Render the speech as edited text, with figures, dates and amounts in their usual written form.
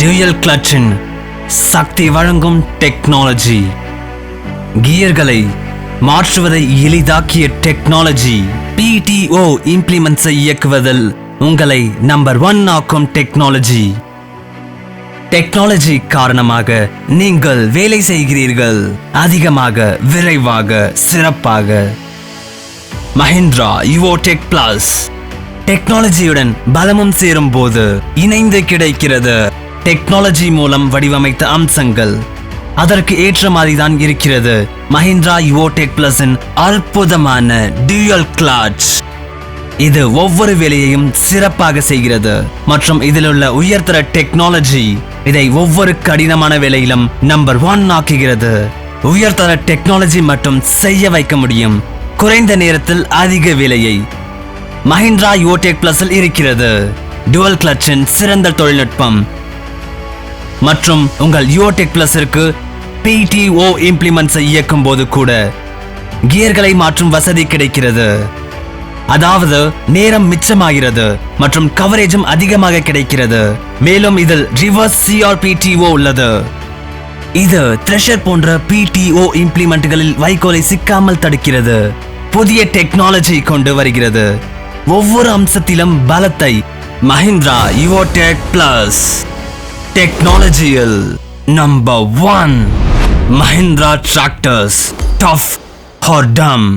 dual clutch in சக்தி வழங்கும் technology, கியர்களை மாற்றுவதை எளிதாக்கிய technology, PTO இம்ப்ளிமெண்ட்ஸை இயக்குவதில் உங்களை நம்பர் 1 ஆக்கும் டெக்னாலஜி. டெக்னாலஜி காரணமாக நீங்கள் வேலை செய்கிறீர்கள் அதிகமாக, விரைவாக, சிறப்பாக. மஹிந்திரா யுவோ டெக் பிளஸ் டெக்னாலஜியுடன் பலமும் சேரும் போது இணைந்து கிடைக்கிறது. டெக்னாலஜி மூலம் வடிவமைத்த அம்சங்கள் அதற்கு ஏற்ற மாதிரிதான் இருக்கிறது. மஹிந்திரா யுவோ டெக் பிளஸின் அற்புதமான டியூயல் கிளட்ச், இது ஒவ்வொரு வேலையையும் சிறப்பாக செய்கிறது. மற்றும் இதில் உள்ள உயர்தர டெக்னாலஜி இதை ஒவ்வொரு கடினமான வேலையிலும் நம்பர் 1 ஆக்குகிறது. உயர்தர டெக்னாலஜி மட்டும் செய்ய வைக்க முடியும் குறைந்த நேரத்தில் அதிக வேலையை. மஹிந்திரா யுவோ டெக் பிளஸில் இருக்கிறது டுவல் கிளட்சின் சிறந்த தொழில்நுட்பம் மற்றும் உங்கள் யுவோ டெக் பிளஸிற்கு PTO இம்ப்ளிமெண்ட்ஸை இயக்கும் போது கூட கியர்களை மாற்றும் வசதி கிடைக்கிறது. அதாவது நேரம் மிச்சமாகிறது மற்றும் கவரேஜும் அதிகமாக கிடைக்கிறது. மேலும் இதில் ரிவர்ஸ் CRPTO உள்ளது. இது த்ரெஷர் போன்ற PTO இம்ப்ளிமெண்ட்களில் வைக்கோலை சிக்காமல் தடுக்கிறது. புதிய டெக்னாலஜி கொண்டு வருகிறது. ஒவ்வொரு அம்சத்திலும் பலத்தை. மஹிந்திரா யுவோ டெக் பிளஸ் டெக்னாலஜியில் number 1. Mahindra Tractors, tough or dumb.